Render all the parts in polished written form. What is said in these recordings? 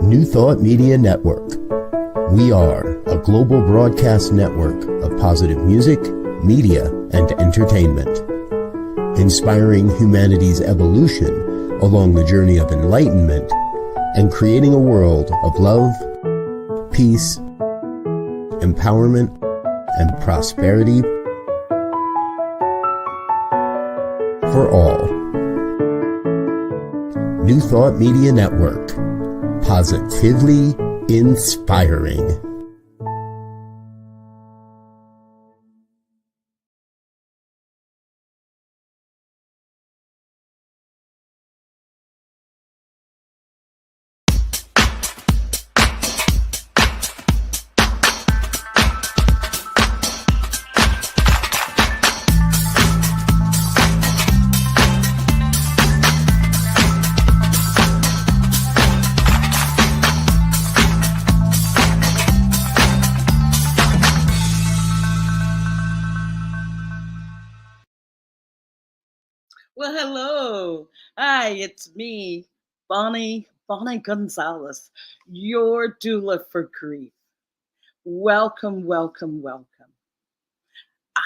New Thought Media Network. We are a global broadcast network of positive music, media, and entertainment, inspiring humanity's evolution along the journey of enlightenment and creating a world of love, peace, empowerment, and prosperity for all. New Thought Media Network. Positively inspiring. Well, hello. Hi, it's me, Bonnie Gonzalez, your doula for grief. Welcome, welcome, welcome.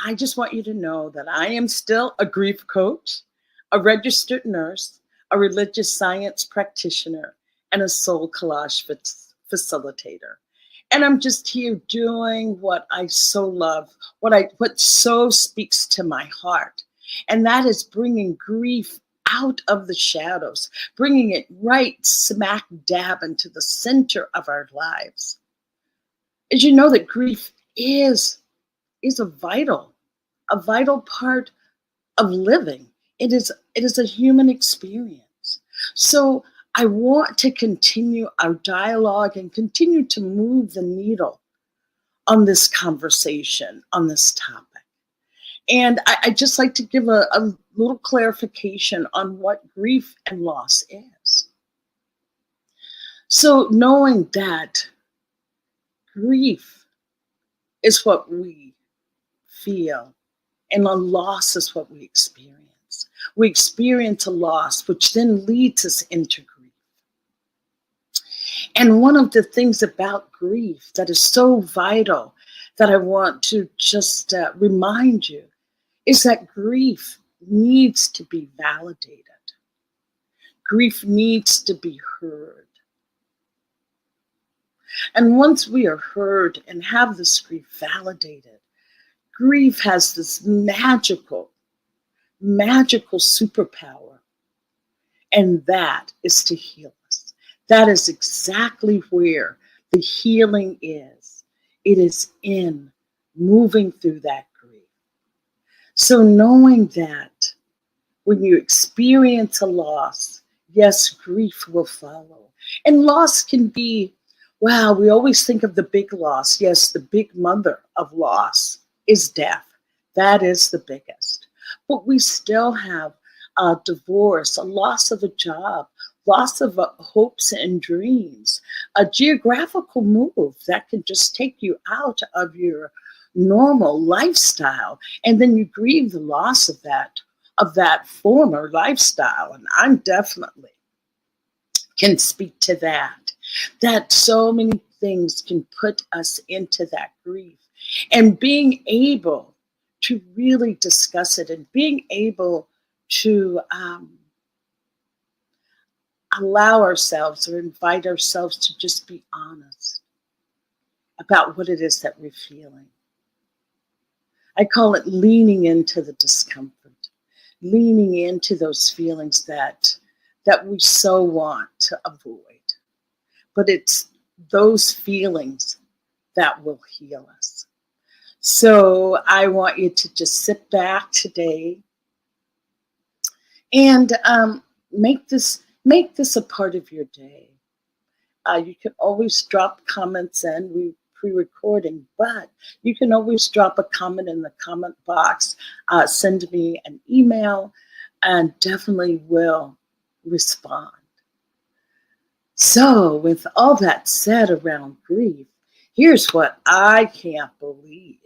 I just want you to know that I am still a grief coach, a registered nurse, a religious science practitioner, and a soul collage facilitator. And I'm just here doing what I so love, what so speaks to my heart. And that is bringing grief out of the shadows, bringing it right smack dab into the center of our lives. As you know, that grief is a vital part of living. It is a human experience. So I want to continue our dialogue and continue to move the needle on this conversation, on this topic. And I'd just like to give a little clarification on what grief and loss is. So knowing that grief is what we feel and a loss is what we experience. We experience a loss, which then leads us into grief. And one of the things about grief that is so vital that I want to just remind you is that grief needs to be validated. Grief needs to be heard. And once we are heard and have this grief validated, grief has this magical superpower, and that is to heal us. That is exactly where the healing is. It is in moving through that grief. So knowing that when you experience a loss, yes, grief will follow. And loss can be, wow, we always think of the big loss. Yes, the big mother of loss is death. That is the biggest. But we still have a divorce, a loss of a job, loss of hopes and dreams, a geographical move that can just take you out of your normal lifestyle, and then you grieve the loss of that former lifestyle. And I'm definitely can speak to that so many things can put us into that grief, and being able to really discuss it and being able to allow ourselves or invite ourselves to just be honest about what it is that we're feeling. I call it leaning into the discomfort, leaning into those feelings that we so want to avoid. But it's those feelings that will heal us. So I want you to just sit back today and make this a part of your day. You can always drop comments in. We pre-recording, but you can always drop a comment in the comment box, send me an email, and definitely will respond. So with all that said around grief, here's what I can't believe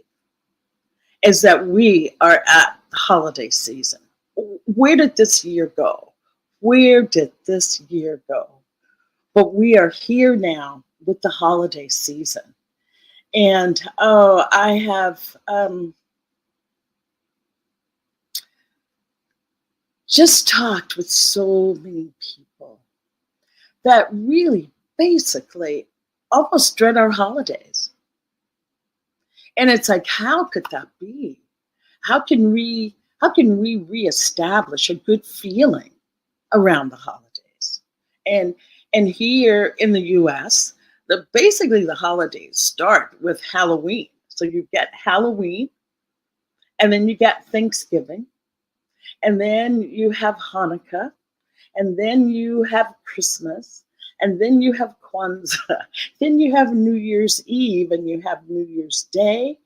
is that we are at the holiday season. Where did this year go? Where did this year go? But we are here now with the holiday season. And oh, I have just talked with so many people that really basically almost dread our holidays. And it's like, how could that be? How can we reestablish a good feeling around the holidays? And and here in the US, basically the holidays start with Halloween. So you get Halloween, and then you get Thanksgiving, and then you have Hanukkah, and then you have Christmas, and then you have Kwanzaa, then you have New Year's Eve, and you have New Year's Day,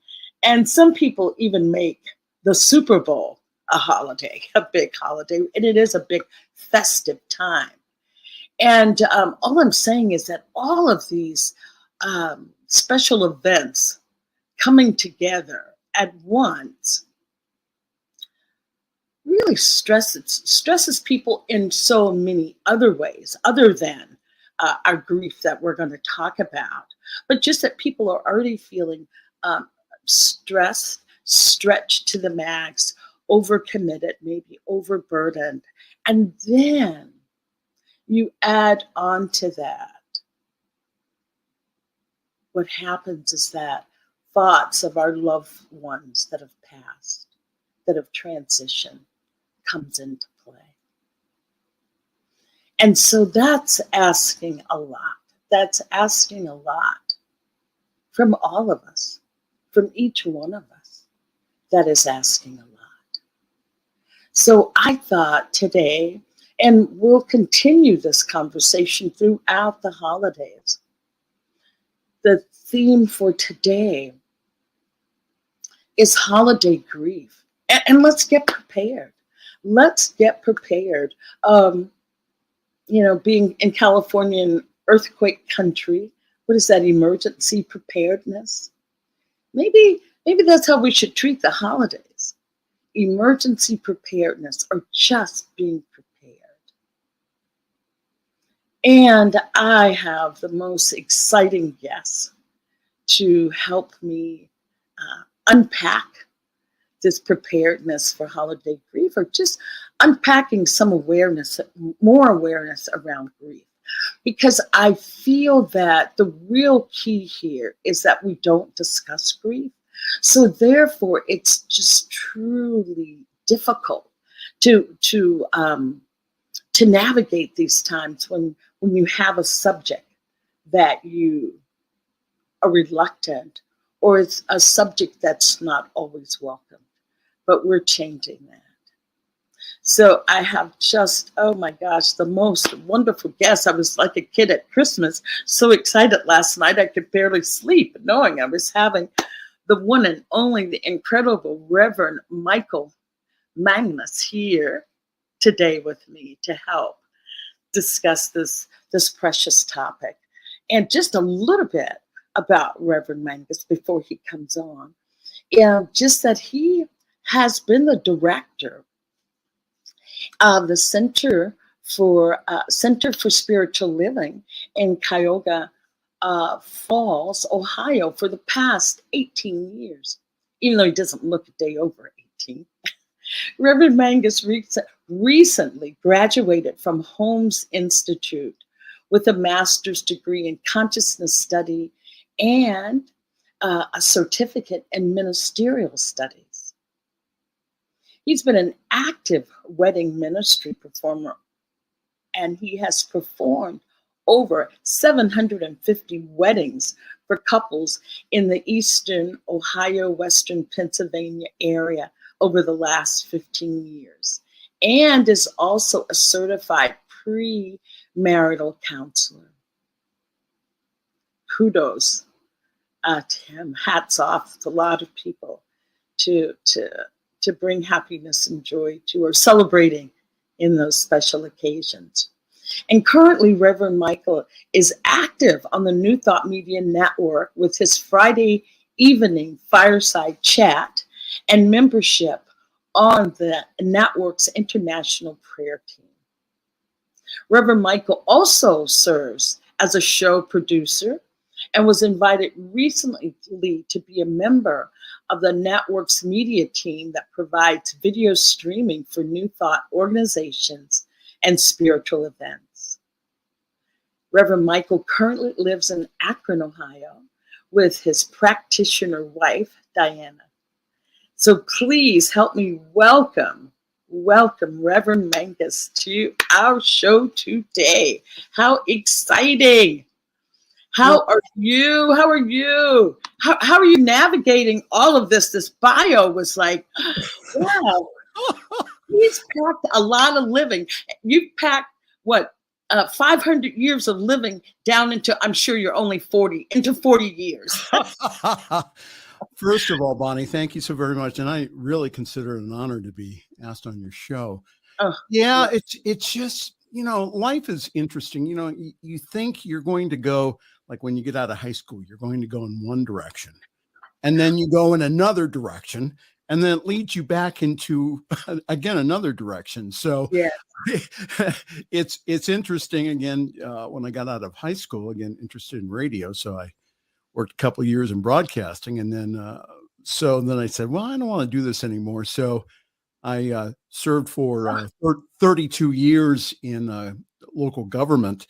and some people even make the Super Bowl a holiday, a big holiday, and it is a big festive time. And all I'm saying is that all of these special events coming together at once really stresses people in so many other ways other than our grief that we're going to talk about, but just that people are already feeling stressed, stretched to the max, overcommitted, maybe overburdened. And then you add on to that, what happens is that thoughts of our loved ones that have passed, that have transitioned, comes into play. And so that's asking a lot. That's asking a lot from all of us, from each one of us. That is asking a lot. So I thought today, and we'll continue this conversation throughout the holidays, the theme for today is holiday grief. And let's get prepared. Let's get prepared. Being in California, an earthquake country, what is that, emergency preparedness? Maybe that's how we should treat the holidays. Emergency preparedness, or just being prepared. And I have the most exciting guests to help me unpack this preparedness for holiday grief, or just unpacking some more awareness around grief. Because I feel that the real key here is that we don't discuss grief. So therefore, it's just truly difficult to navigate these times when you have a subject that you are reluctant, or it's a subject that's not always welcome. But we're changing that. So I have just, oh my gosh, the most wonderful guests. I was like a kid at Christmas, so excited last night I could barely sleep, knowing I was having the one and only, the incredible Reverend Michael Magnus here today with me to help discuss this precious topic. And just a little bit about Reverend Magnus before he comes on. Just that he has been the director of the Center for Spiritual Living in Cuyahoga Falls, Ohio, for the past 18 years, even though he doesn't look a day over 18. Reverend Magnus recently graduated from Holmes Institute with a master's degree in consciousness study and a certificate in ministerial studies. He's been an active wedding ministry performer, and he has performed over 750 weddings for couples in the eastern Ohio, western Pennsylvania area over the last 15 years, and is also a certified premarital counselor. Kudos to him. Hats off to a lot of people to bring happiness and joy to, or celebrating in those special occasions. And currently, Reverend Michael is active on the New Thought Media Network with his Friday evening fireside chat and membership on the network's international prayer team. Reverend Michael also serves as a show producer and was invited recently to be a member of the network's media team that provides video streaming for New Thought organizations and spiritual events. Reverend Michael currently lives in Akron, Ohio, with his practitioner wife, Diana. So please help me welcome Reverend Mangus to our show today. How exciting! How are you? How are you? How are you navigating all of this? This bio was like, wow, he's packed a lot of living. You've packed what? 500 years of living down into, I'm sure you're only 40, into 40 years. First of all, Bonnie, thank you so very much. And I really consider it an honor to be asked on your show. Oh, yeah, it's just, life is interesting. You think you're going to go, like when you get out of high school, you're going to go in one direction and then you go in another direction and then it leads you back into, again, another direction. So yeah. it's interesting. Again, when I got out of high school, again, interested in radio. So I worked a couple of years in broadcasting. And then I said, well, I don't want to do this anymore. So I served for 32 years in local government,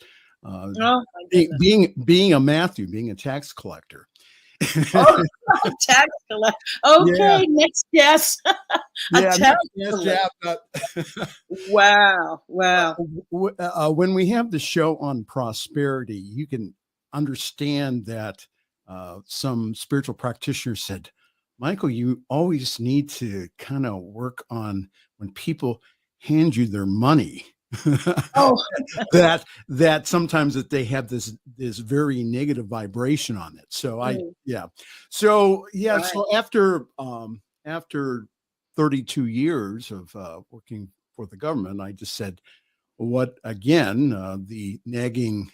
being a tax collector. Tax collector. Okay, yeah. Next guess. Wow. When we have the show on prosperity, you can understand that some spiritual practitioners said, Michael, you always need to kind of work on when people hand you their money. that sometimes that they have this very negative vibration on it. So So after 32 years of working for the government, I just said, what again, the nagging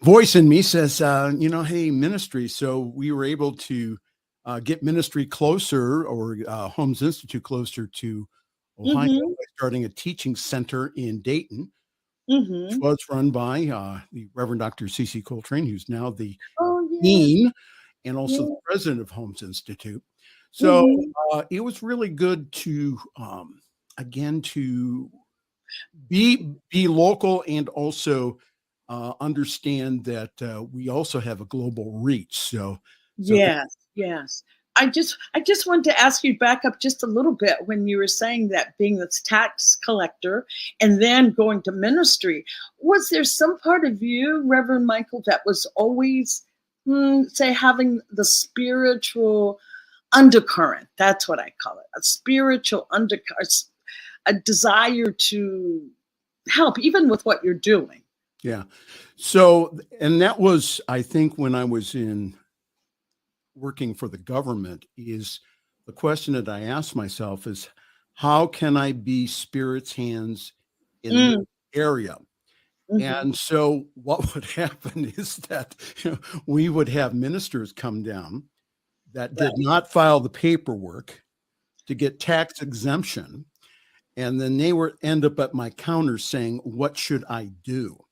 voice in me says, hey, ministry. So we were able to get ministry closer, or Homes Institute closer to Ohio, by starting a teaching center in Dayton, which was run by the Reverend Dr. C.C. Coltrane, who's now the dean and also the president of Homes Institute. So it was really good to, again, to be local and also understand that we also have a global reach. So yes. I just wanted to ask you back up just a little bit when you were saying that being this tax collector and then going to ministry. Was there some part of you, Reverend Michael, that was always, say, having the spiritual undercurrent? That's what I call it, a spiritual undercurrent, a desire to help, even with what you're doing. Yeah. So, and that was, I think, when I was working for the government, is the question that I asked myself is, how can I be Spirit's hands in the area? And so what would happen is that we would have ministers come down that did not file the paperwork to get tax exemption. And then they would end up at my counter saying, what should I do?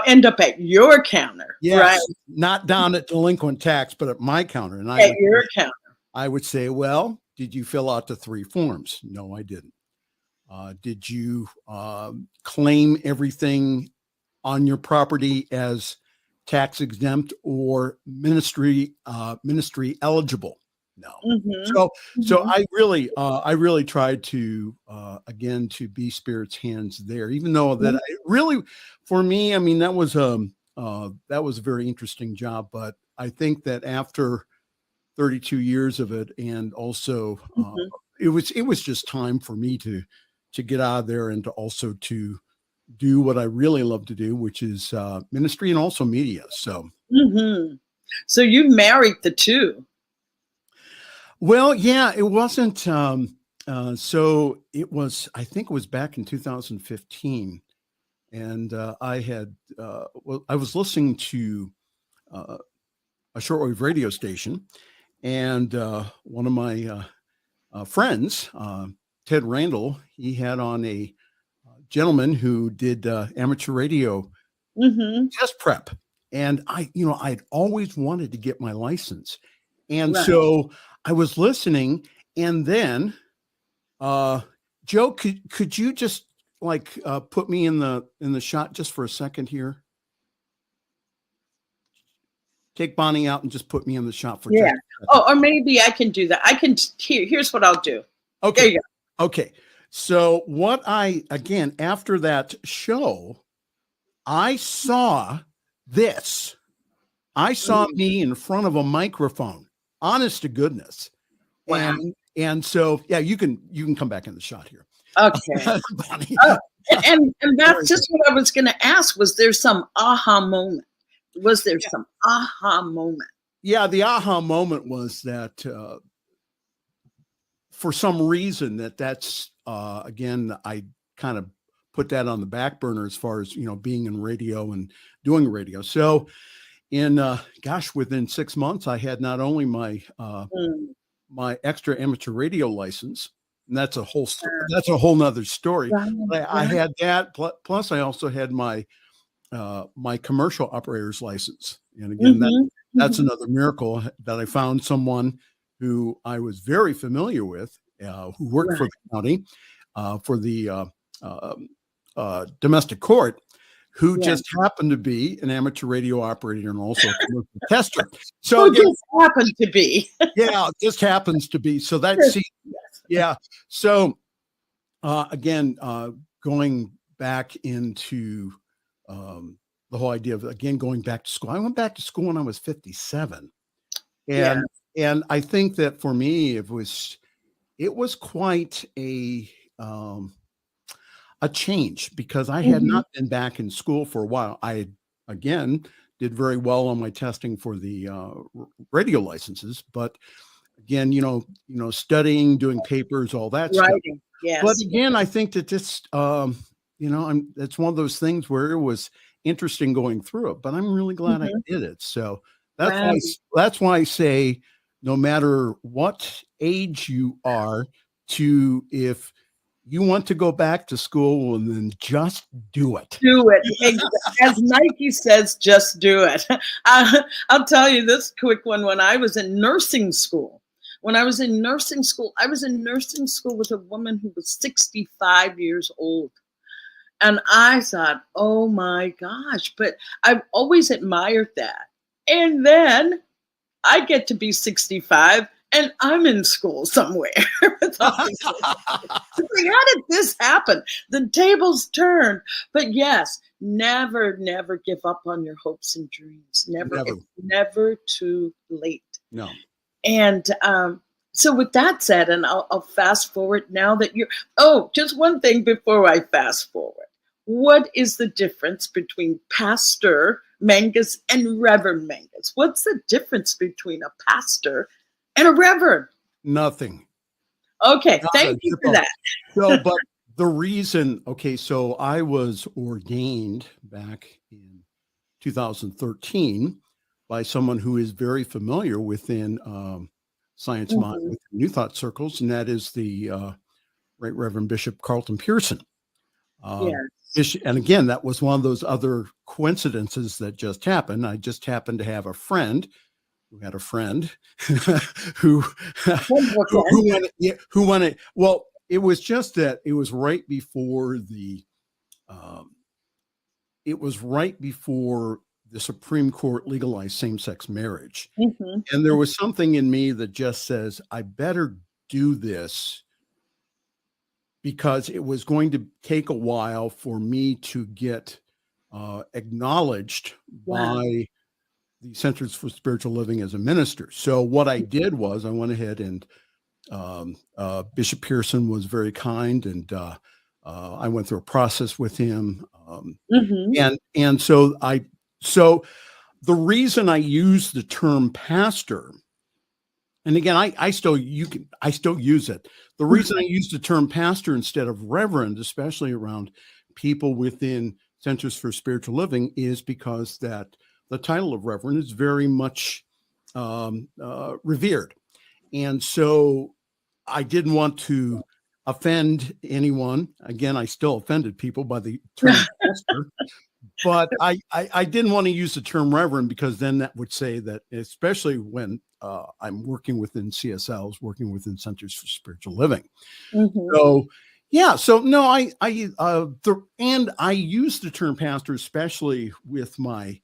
End up at your counter. Yes, right? Not down at delinquent tax, but at my counter. And your counter. I would say, well, did you fill out the 3 forms? No, I didn't. Did you claim everything on your property as tax exempt or ministry eligible? No. So I really tried to again to be Spirit's hands there, even though that it really, for me, I mean, that was a very interesting job. But I think that after 32 years of it, and also it was just time for me to get out of there and to also to do what I really love to do, which is ministry and also media. So, so you married the two. Well, yeah, it wasn't. So it was, I think it was back in 2015. And I was listening to a shortwave radio station, and one of my friends, Ted Randall, he had on a gentleman who did amateur radio Mm-hmm. test prep. And I'd always wanted to get my license. And Right. so I was listening, and then Joe, could you just put me in the shot just for a second here? Take Bonnie out and just put me in the shot for Yeah. just a second. Oh, or maybe I can do that. I can here's what I'll do. Okay. There you go. Okay. So again, after that show, I saw this. I saw me in front of a microphone, honest to goodness. Wow. And so, yeah, you can come back in the shot here. Okay. Bonnie. And that's just what I was going to ask. Was there some aha moment? Was there some aha moment? Yeah, the aha moment was that for some reason that's again, I kind of put that on the back burner as far as being in radio and doing radio. So within 6 months, I had not only my my extra amateur radio license, and that's a whole nother story. Right. I had that, plus I also had my my commercial operator's license. And again, that's another miracle that I found someone who I was very familiar with, who worked for the county, for the domestic court, who just happened to be an amateur radio operator and also a commercial tester. So it just happened to be. Yeah, it just happens to be. So that's yeah. So again, going back into the whole idea of going back to school. I went back to school when I was 57, and I think that for me it was quite a change, because I had not been back in school for a while. I again did very well on my testing for the radio licenses, but again, studying, doing papers, all that stuff. Yes. But again, I think that this, it's one of those things where it was interesting going through it, but I'm really glad I did it. So that's why I say, no matter what age you are, if you want to go back to school, and then just do it. Do it. As Nike says, just do it. I'll tell you this quick one. When I was in nursing school, I was in nursing school with a woman who was 65 years old. And I thought, oh my gosh, but I've always admired that. And then I get to be 65 and I'm in school somewhere. How did this happen? The tables turned. But yes, never give up on your hopes and dreams. Never. It's never too late. No. And so with that said, and I'll fast forward now that just one thing before I fast forward. What is the difference between Pastor Mangus and Reverend Mangus? What's the difference between a pastor and a reverend? Nothing. Okay, thank you for that. So, but the reason, so I was ordained back in 2013 by someone who is very familiar within Science Mind, with New Thought circles, and that is the Right Reverend Bishop Carlton Pearson. And again, that was one of those other coincidences that just happened. I just happened to have a friend who had a friend who wanted. Well, it was just that it was right before the Supreme Court legalized same-sex marriage, and there was something in me that just says, I better do this, because it was going to take a while for me to get acknowledged by the Centers for Spiritual Living as a minister. So what I did was I went ahead and Bishop Pearson was very kind, and I went through a process with him. And so the reason I use the term pastor, and again, I still use it. The reason I use the term pastor instead of reverend, especially around people within Centers for Spiritual Living, is because that the title of reverend is very much revered. And so I didn't want to offend anyone. Again, I still offended people by the term pastor, but I didn't want to use the term reverend because then that would say that, especially when I'm working within CSLs, working within Centers for Spiritual Living. Mhm. So, yeah. So no, and I use the term pastor, especially with my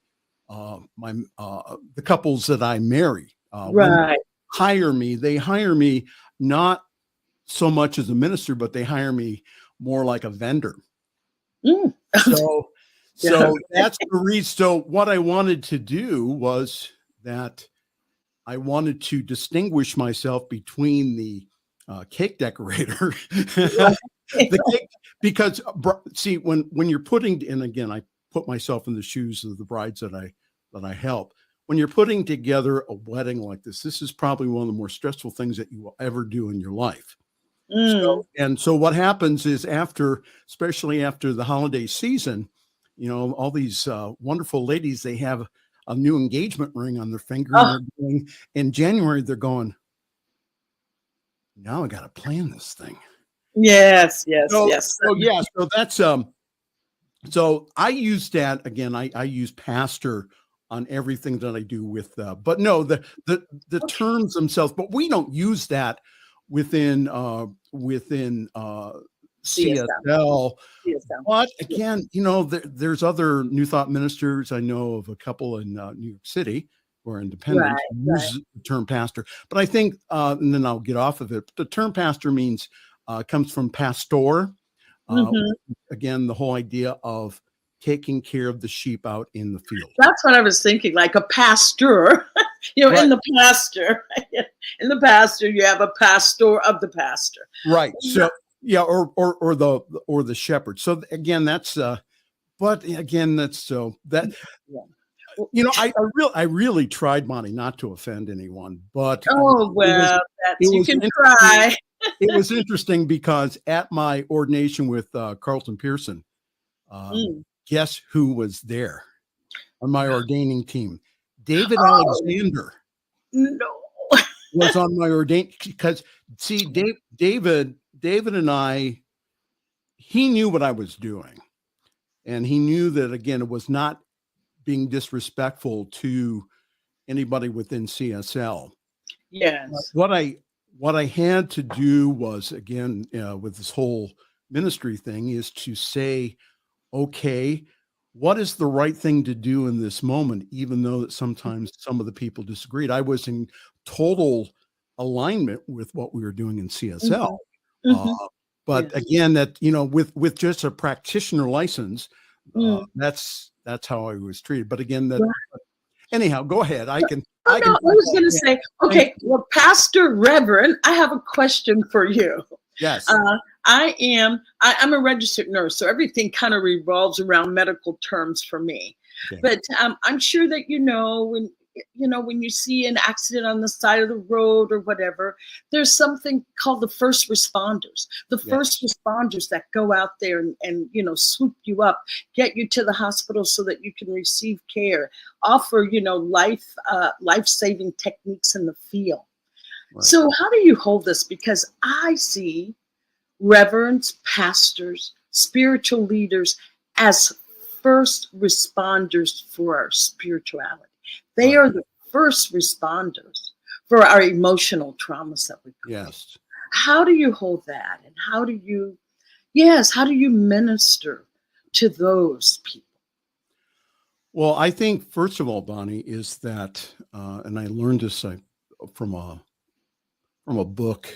the couples that I marry. When Right. they hire me not so much as a minister, but they hire me more like a vendor. Mm. So, Yeah. that's the reason. So what I wanted to do was that I wanted to distinguish myself between the cake decorator, the cake, because see, when you're putting, and again, I put myself in the shoes of the brides that I help. When you're putting together a wedding like this is probably one of the more stressful things that you will ever do in your life. Mm. So what happens is especially after the holiday season, all these wonderful ladies, they have a new engagement ring on their finger, and Oh, they're going in January. They're going, now I got to plan this thing. yes, yes, So, yes. yeah, so that's so I use that again. I use pastor on everything that I do with, but no, the Okay. terms themselves, but we don't use that within CSM. CSL. CSM. But Yeah. again, there's other New Thought ministers. I know of a couple in New York City who are Right, independent who right. use the term pastor. But I think, and then I'll get off of it. The term pastor comes from pastor. Uh, Mhm. Again, the whole idea of taking care of the sheep out in the field. That's what I was thinking, like a pastor, Right. in the pasture. In the pasture, you have a pastor of the pasture. Right. So yeah, or the shepherd. So again, that's but again, that's so that Yeah. Well, I really tried, Monty, not to offend anyone, but oh, it was well, it that's you was can interesting. try. It was interesting because at my ordination with Carlton Pearson, Mm. guess who was there on my ordaining team? David Oh, Alexander no. was on my ordain because see, David and I, he knew what I was doing, and he knew that again, it was not being disrespectful to anybody within CSL. Yes. What I had to do was again with this whole ministry thing is to say, okay, what is the right thing to do in this moment, even though that sometimes some of the people disagreed. I was in total alignment with what we were doing in CSL. Mhm. Uh, Mhm. but Yes. again, that with just a practitioner license, Mm. that's how I was treated. But again, that Right. anyhow, go ahead. Oh, I no, can I was going to yeah, say, thank okay, you. well, Pastor Reverend, I have a question for you. Yes. Uh, I'm a registered nurse, so everything kind of revolves around medical terms for me. Okay. But I'm sure that when you see an accident on the side of the road or whatever, there's something called the first responders. The first Yes. responders that go out there and swoop you up, get you to the hospital so that you can receive care, offer life-saving techniques in the field. Right. So how do you hold this? Because I see reverends, pastors, spiritual leaders as first responders for our spirituality. They Right. are the first responders for our emotional traumas that we go through. Yes. How do you hold that? And how do you minister to those people? Well, I think first of all, Bonnie, is that, and I learned this from a book.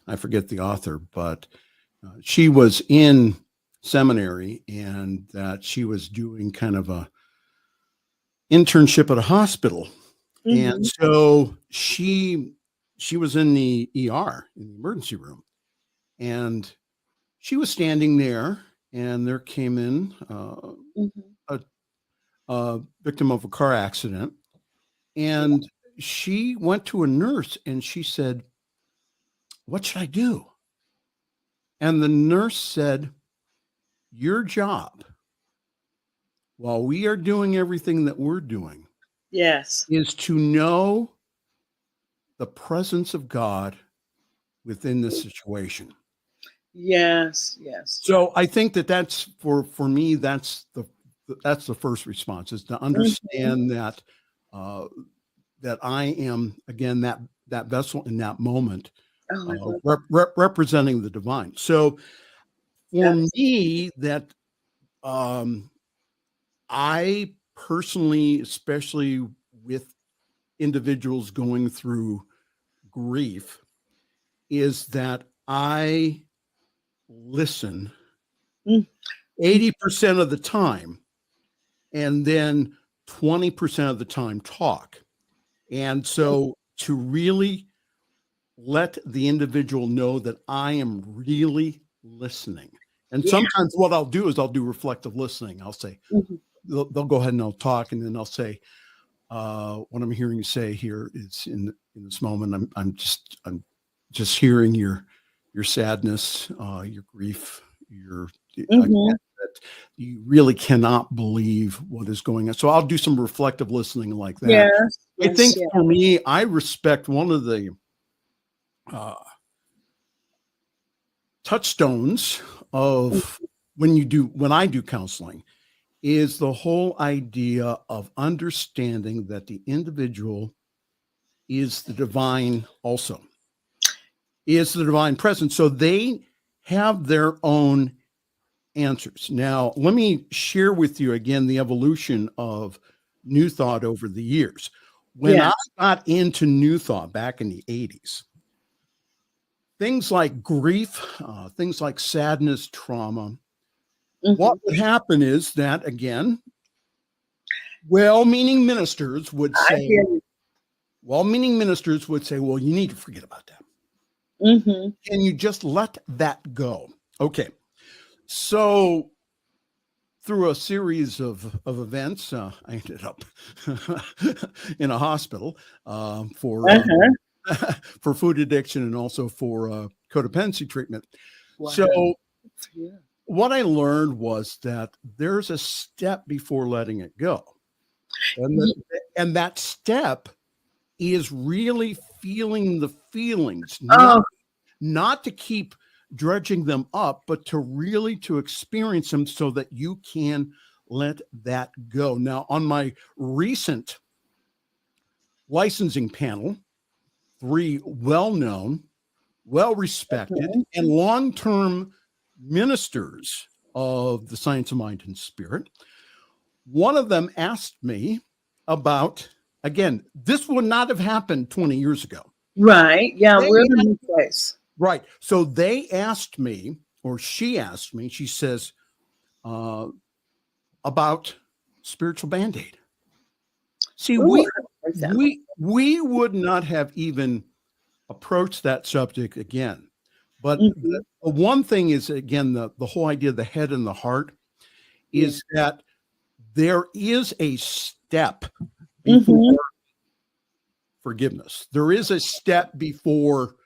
I forget the author, but she was in seminary, and that she was doing kind of a internship at a hospital, and Mm-hmm. so she was in the ER in the emergency room, and she was standing there, and there came in Mm-hmm. a, a victim of a car accident. And she went to a nurse and she said, "What should I do?" And the nurse said, "Your job, while we are doing everything that we're doing, Yes. is to know the presence of God within this situation." Yes. Yes. So I think that that's for me, that's the that's the first response, is to Mhm. understand that that I am, again, that vessel in that moment, Oh, I love that. representing the divine. So for Yes. me, that I personally, especially with individuals going through grief, is that I listen Mm, 80% of the time, and then 20% of the time talk. And so to really let the individual know that I am really listening. And yeah. sometimes what I'll do is I'll do reflective listening. I'll say, Mhm. they'll go ahead and I'll talk, and then I'll say, what I'm hearing you say here is in this moment, I'm just hearing your sadness, your grief, your again, Mhm. that you really cannot believe what is going on. So I'll do some reflective listening like that. Yes. I Yes. think Yeah. for me, I respect one of the uh, touchstones of when I do counseling is the whole idea of understanding that the individual is the divine also, is the divine presence. So they have their own answers. Now, let me share with you again the evolution of New Thought over the years. When Yeah. I got into New Thought back in the 80s, things like grief, things like sadness, trauma, what Mhm. would happen is that, again, well-meaning ministers would I hear say, you. well, you need to forget about that. Mhm. Can you just let that go? Okay. So through a series of events, I ended up in a hospital Uh-huh. for food addiction and also for codependency treatment. So Wow. Yeah. what I learned was that there's a step before letting it go, and Ye and that step is really feeling the feelings, Oh, not to keep dredging them up, but to really to experience them so that you can let that go. Now, on my recent licensing panel, 3 well-known, well-respected, mhm. and long-term ministers of the science of mind and spirit, one of them asked me about, again, this would not have happened 20 years ago. Right. Yeah, They we're in a new place. Right. So they asked me, or she asked me, she says, uh, about spiritual band-aid. See, Ooh, I like that. we would not have even approached that subject again. But Mhm. the one thing is, again, the whole idea of the head and the heart Yeah. is that there is a step before Mhm. forgiveness. There is a step before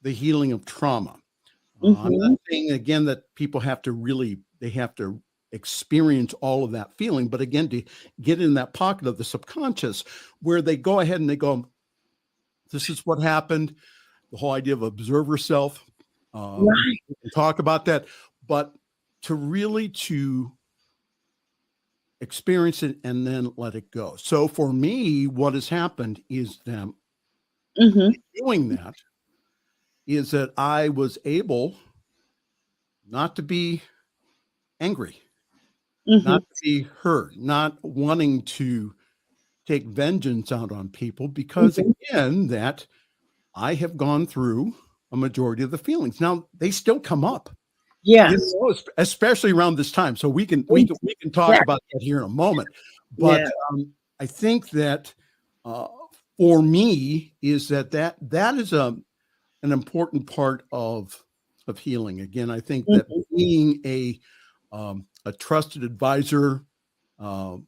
the healing of trauma. I'm not Mhm. saying again that people have to they have to experience all of that feeling, but again, to get in that pocket of the subconscious where they go ahead and they go, this is what happened. The whole idea of observer self. Right. We can talk about that, but to really to experience it and then let it go. So for me, what has happened is that Mhm. doing that is that I was able not to be angry, Mhm. not to be hurt, not wanting to take vengeance out on people because, Mhm. again, that I have gone through a majority of the feelings. Now they still come up, Yes. especially around this time. So we can talk Exactly. about that here in a moment. But Yeah. I think that uh, for me is that is an important part of healing. Again, I think that Mhm. being a trusted advisor, uh,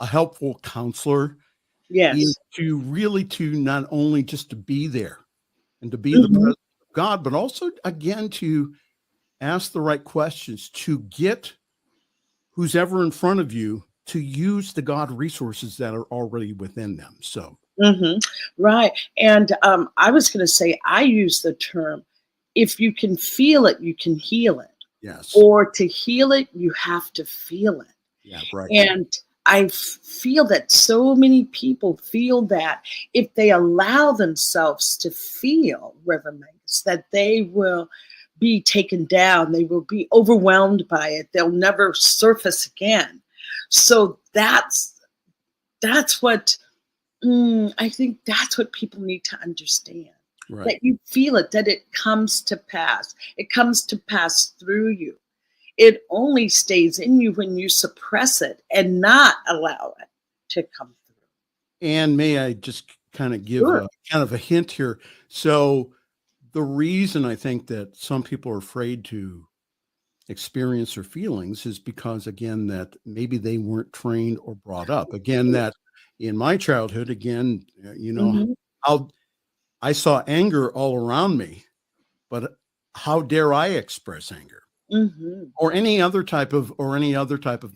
a helpful counselor, is Yes. to really to not only just to be there and to be the Mhm. presence of God, but also again to ask the right questions to get who's ever in front of you to use the God resources that are already within them. So Mhm. Right. And I was going to say, I use the term, if you can feel it, you can heal it. yes, Or to heal it, you have to feel it. Yeah, right. And I feel that so many people feel that if they allow themselves to feel rhythms, that they will be taken down, they will be overwhelmed by it, they'll never surface again. So that's what I think that's what people need to understand. Right. That you feel it, that it comes to pass. It comes to pass through you. It only stays in you when you suppress it and not allow it to come through. And may I just kind of give Sure. kind of a hint here? So the reason I think that some people are afraid to experience their feelings is because, again, that maybe they weren't trained or brought up. Again, that in my childhood, again, Mhm. how I saw anger all around me, but how dare I express anger Mhm. or any other type of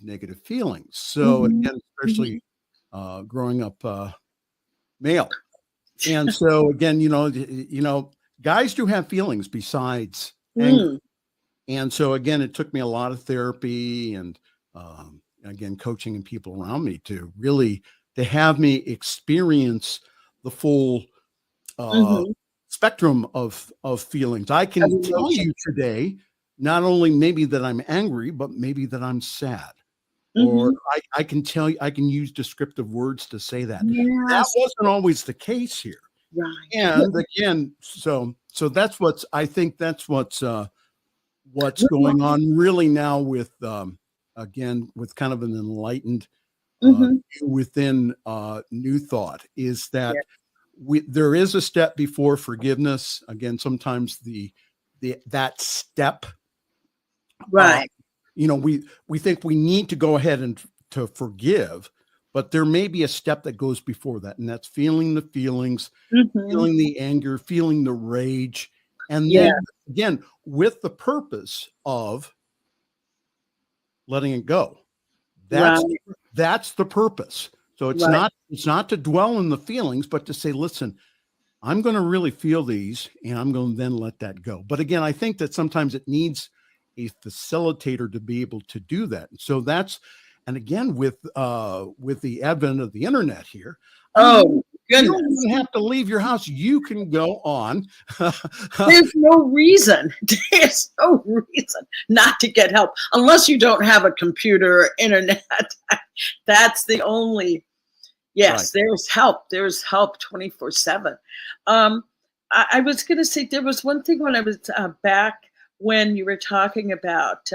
negative feelings? So Mhm. again, Mhm. especially growing up male. And so again, guys do have feelings besides anger. Mm. And so again, it took me a lot of therapy and again, coaching and people around me to have me experience the full uh, Mhm. spectrum of feelings. I Of can tell you emotions. today, not only maybe that I'm angry, but maybe that I'm sad. Or Mhm. I can tell you, I can use descriptive words to say that. That Yes. wasn't always the case here. Right. And again, so that's I think that's what's Well, going on really now with again with kind of an enlightened mhm. view within New Thought is that Yeah. there is a step before forgiveness. Again, sometimes that step uh, Right. we think we need to go ahead and to forgive, but there may be a step that goes before that, and that's feeling the feelings, Mhm. feeling the anger, feeling the rage, and Yeah. then again with the purpose of letting it go. That's Right. that's the purpose. So Right. it's not to dwell in the feelings, but to say, listen, I'm going to really feel these and I'm going to then let that go. But again, I think that sometimes it needs a facilitator to be able to do that. So and again, with the advent of the internet here, I mean, Oh, you don't goodness. even have to leave your house. You can go on. There's no reason. There's no reason not to get help unless you don't have a computer or internet. That's the only. Right. Yes, there's help. There's help 24/7. Um, I was going to say there was one thing when I was back when you were talking about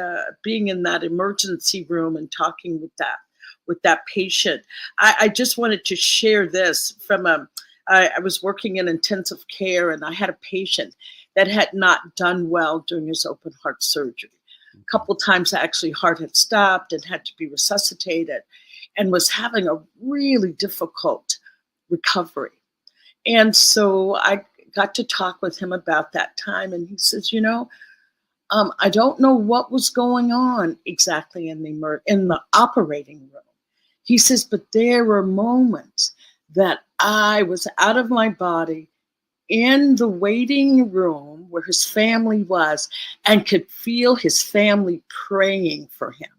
being in that emergency room and talking with that patient. I just wanted to share this from a. I was working in intensive care and I had a patient that had not done well during his open heart surgery. A Okay. couple times actually heart had stopped and had to be resuscitated and was having a really difficult recovery. And so I got to talk with him about that time. And he says, I don't know what was going on exactly in the operating room. He says, but there were moments that I was out of my body in the waiting room where his family was and could feel his family praying for him.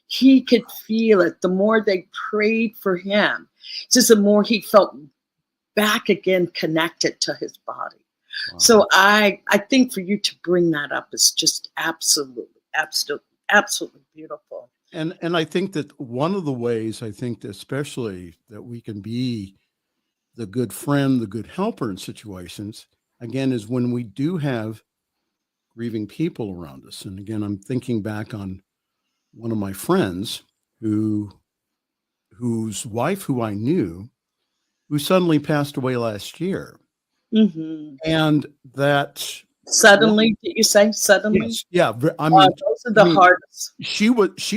He could feel it. The more they prayed for him, just the more he felt back again connected to his body. Wow. So I think for you to bring that up is just absolutely beautiful. And I think that one of the ways I think that especially that we can be the good friend, the good helper in situations, again, is when we do have grieving people around us. And again, I'm thinking back on one of my friends whose wife, who I knew, who suddenly passed away last year. Hmm. And that, Suddenly, did you say suddenly? yes, yeah. Those are the hardest. She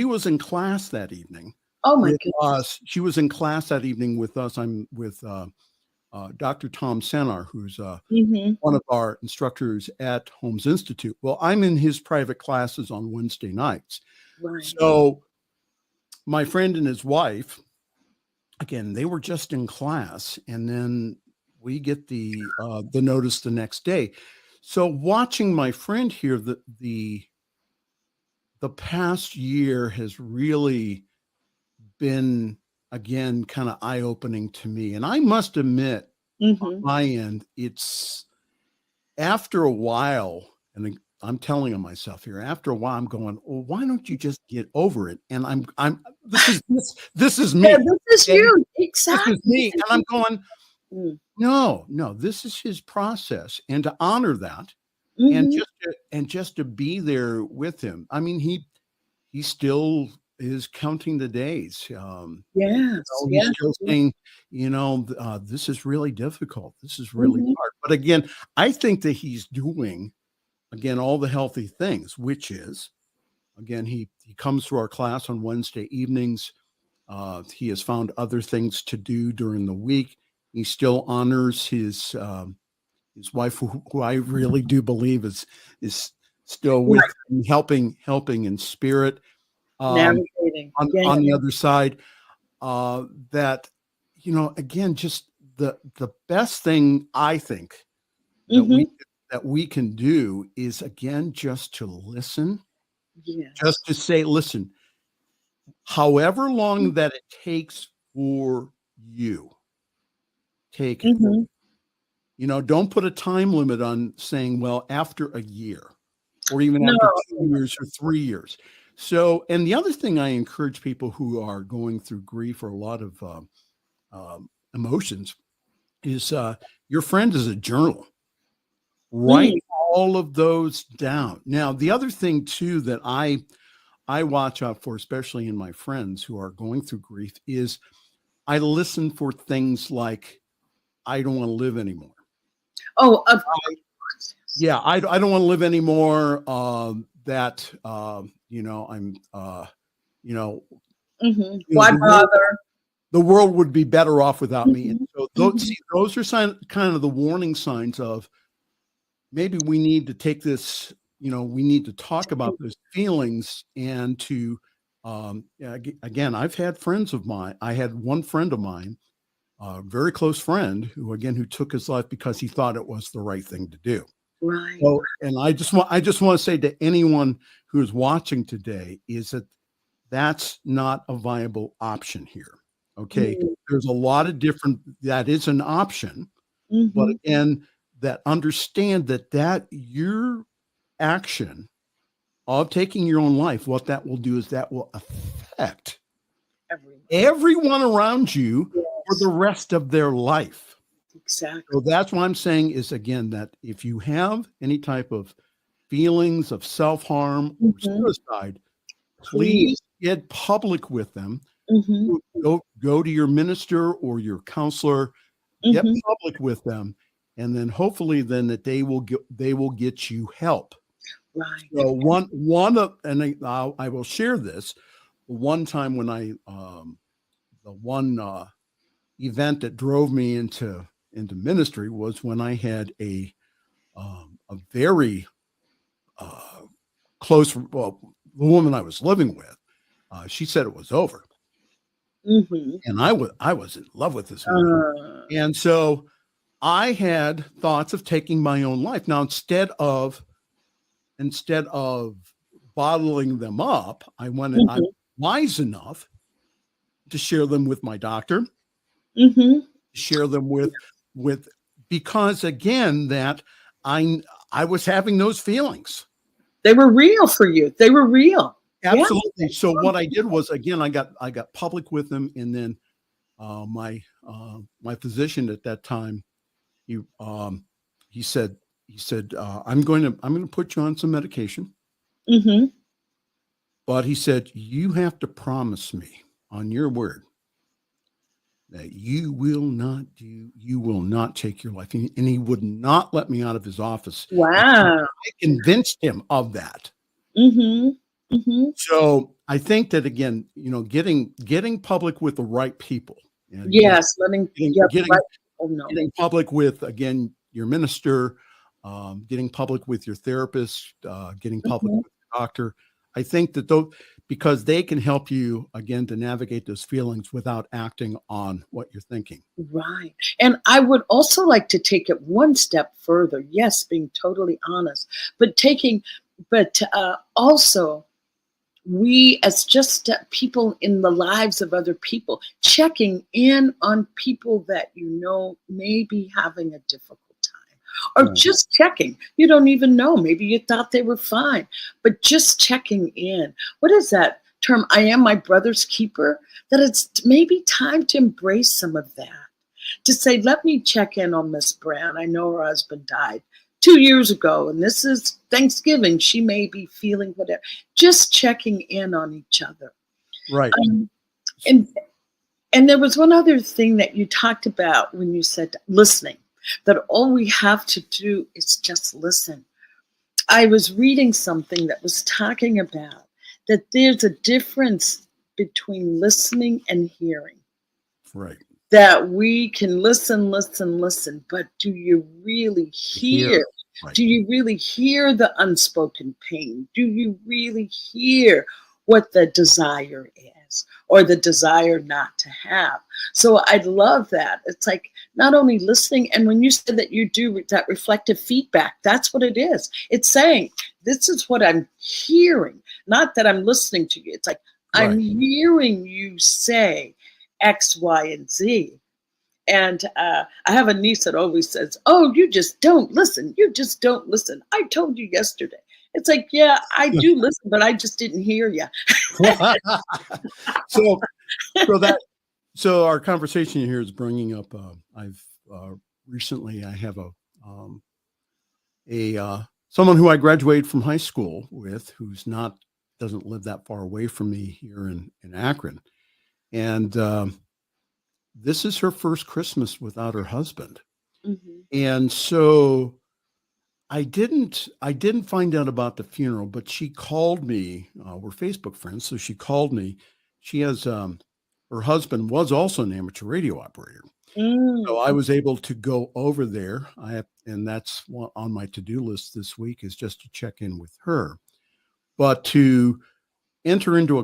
was in class that evening Oh my with goodness. us. She was in class that evening with us. I'm with Dr. Tom Senar, who's Hmm. one of our instructors at Holmes Institute. Well, I'm in his private classes on Wednesday nights. Right. So my friend and his wife, again, they were just in class, and then we get the notice the next day. So watching my friend here, the past year has really been, again, kind of eye-opening to me. And I must admit, on my end, it's after a while, and I'm telling on myself here, after a while, I'm going, well, why don't you just get over it? And this is me. Yeah, this is you. Exactly. This is me. And I'm going, Mm. no, this is his process. And to honor that, Mhm. and just to be there with him. I mean, he still is counting the days. Yes. He's Yes. still saying, this is really difficult. This is really Mhm. hard. But again, I think that he's doing, again, all the healthy things, which is, again, he comes to our class on Wednesday evenings. He has found other things to do during the week. He still honors his wife, who I really do believe is still with Right. him, helping in spirit. Navigating. Yeah. On the other side, that, again, just the best thing I think that Mhm. we can do is, again, just to listen, just Yes. to say, listen, however long that it takes for you, take it. Mhm. Don't put a time limit on saying, well, after a year or even No. after 2 years or 3 years. So, and the other thing I encourage people who are going through grief or a lot of emotions is your friend is a journal. Write Mm. all of those down. Now, the other thing too that I watch out for, especially in my friends who are going through grief, is I listen for things like, I don't want to live anymore. Oh, of course. Yeah, I don't want to live anymore. I'm, Mhm. Why the bother? world would be better off without me. And Mhm. so Mhm. those are kind of the warning signs of maybe we need to take this, we need to talk about those feelings and to, again, I've had friends of mine. I had one friend of mine, a very close friend who took his life because he thought it was the right thing to do. Right. So, and I just want to say to anyone who is watching today is that that's not a viable option here. Okay. Mm. There's a lot of different, that is an option, but Mhm. again, that understand that your action of taking your own life, what that will do is that will affect Everyone. everyone around you for the Yes. rest of their life. Exactly. So that's what I'm saying is, again, that if you have any type of feelings of self-harm or Mhm. suicide, Please. please get public with them. Mhm. Go to your minister or your counselor, get Mhm. public with them, and then hopefully then that they will get you help. Right. So one of, and I will share this. One time when the one event that drove me into ministry was when I had a very close, well, the woman I was living with, she said it was over, Mhm. and I was in love with this woman, Uh, and so I had thoughts of taking my own life. Now, instead of bottling them up, I'm mhm. wise enough to share them with my doctor, Mhm. share them with because again that I I was having those feelings. They were real for you. They were real. Yeah. Absolutely. So what I did was, again, I got public with them, and then my physician at that time, he um, he said I'm going to put you on some medication, Mhm. but he said you have to promise me on your word that you will not take your life, and he would not let me out of his office until Wow. I convinced him of that. Mhm. Mhm. So I think that, again, getting public with the right people, and again, Yes. Letting. getting Yep. getting Right. Oh no. getting public with, again, your minister, getting public with your therapist, getting public Mhm. with your doctor. I think that those, because they can help you, again, to navigate those feelings without acting on what you're thinking. Right. And I would also like to take it one step further. Yes, being totally honest, but also we as just people in the lives of other people, checking in on people that you know may be having a difficult time, or Right. just checking. You don't even know. Maybe you thought they were fine, but just checking in. What is that term? I am my brother's keeper. That it's maybe time to embrace some of that. To say, let me check in on Miss Brown. I know her husband died 2 years ago, and this is Thanksgiving. She may be feeling whatever. Just checking in on each other. Right. Um, and and there was one other thing that you talked about when you said listening, that all we have to do is just listen. I was reading something that was talking about that there's a difference between listening and hearing. Right. That we can listen, listen, listen, but do you really Here. hear? Right. Do you really hear the unspoken pain? Do you really hear what the desire is, or the desire not to have? So I love that. It's like not only listening, and when you said that you do that reflective feedback, that's what it is. It's saying, this is what I'm hearing, not that I'm listening to you. It's like, I'm Right. hearing you say X, Y, and Z. And I have a niece that always says, "Oh, you just don't listen. You just don't listen. I told you yesterday." It's like, yeah, I do listen, but I just didn't hear you. so so that so our conversation here is bringing up I've recently I have someone who I graduated from high school with, who's not doesn't live that far away from me here in Akron. And this is her first Christmas without her husband. Mhm. And so I didn't find out about the funeral, but she called me. We're Facebook friends, so she called me. She has her husband was also an amateur radio operator. So Mm. I was able to go over there. And that's on my to-do list this week, is just to check in with her, but to enter into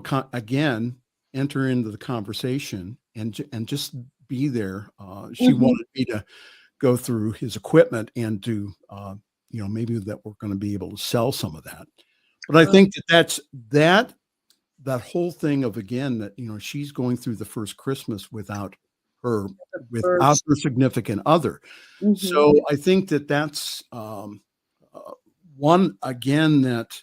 enter into the conversation and just be there. She Mhm. wanted me to go through his equipment and to, maybe that we're going to be able to sell some of that. But I Oh, think that whole thing of, again, that, she's going through the first Christmas the without first. her significant other. Mhm. So I think that's uh, one, again, that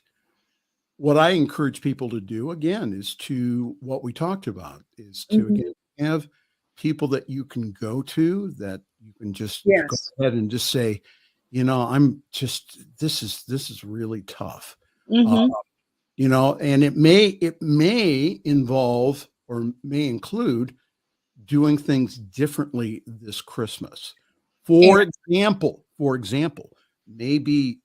what I encourage people to do, again, is to what we talked about, is to, Mhm. again, have people that you can go to, that you can just go Yes. ahead and just say, this is really tough. Uh, Mhm. and it may involve, or may include, doing things differently this Christmas. And For example, maybe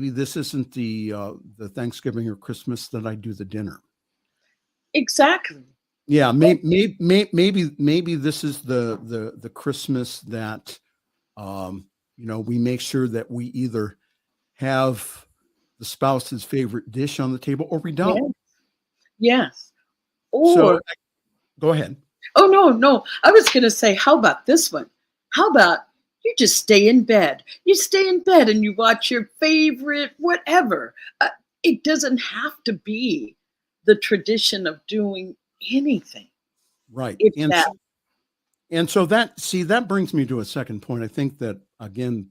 this isn't the Thanksgiving or Christmas that I do the dinner. exactly. Yeah, maybe this is the Christmas that we make sure that we either have the spouse's favorite dish on the table, or we don't. Yeah. Yes. So Or go ahead. oh, no, no. I was going to say, how about this one? How about you just stay in bed? You stay in bed and you watch your favorite whatever. It doesn't have to be the tradition of doing anything. Right. If And that, so that brings me to a second point. I think that, again,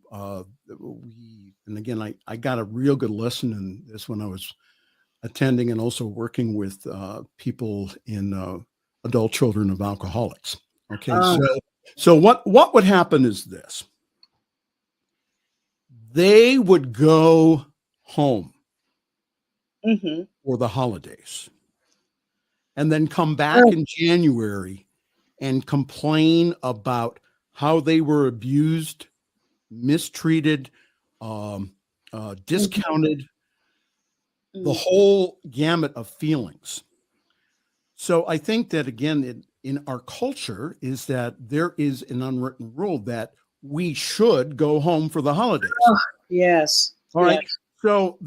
I got a real good lesson in this when I was attending and also working with people in adult children of alcoholics. Okay, uh, so what would happen is this: they would go home hmm for the holidays and then come back in January and complain about how they were abused, mistreated, um, discounted, the whole gamut of feelings. So I think that, again, in our culture, is that there is an unwritten rule that we should go home for the holidays. yes, All yes, right. So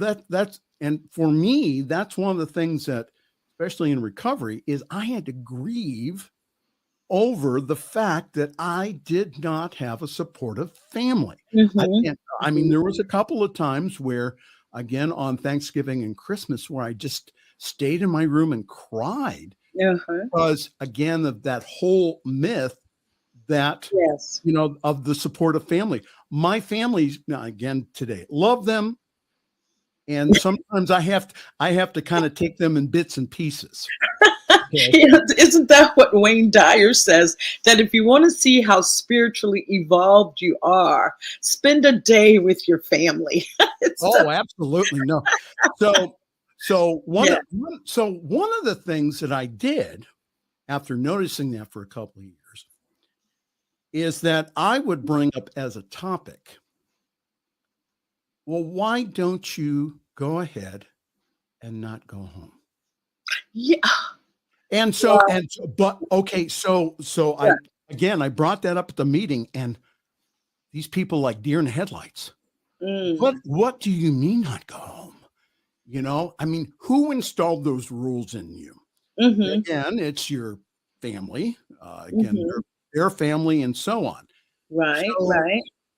and for me, that's one of the things that, especially in recovery, is I had to grieve over the fact that I did not have a supportive family. I hmm can't, I mean, there was a couple of times where, again, on Thanksgiving and Christmas, where I just stayed in my room and cried Uh-huh. because, again, of that whole myth that, Yes. of the supportive family. My family, now again today, love them. And sometimes I have to kind of take them in bits and pieces. Okay. Yeah, isn't that what Wayne Dyer says? That if you want to see how spiritually evolved you are, spend a day with your family. It's Oh, absolutely. No. So yeah. one of the things that I did after noticing that for a couple of years is that I would bring up as a topic, well, why don't you go ahead and not go home? Yeah. And so, but okay, so Yeah. I brought that up at the meeting, and these people like deer in the headlights. Mm. What do you mean not go home? I mean, who installed those rules in you? Mm-hmm. Again, it's your family, again, Mm-hmm. their family, and so on. Right,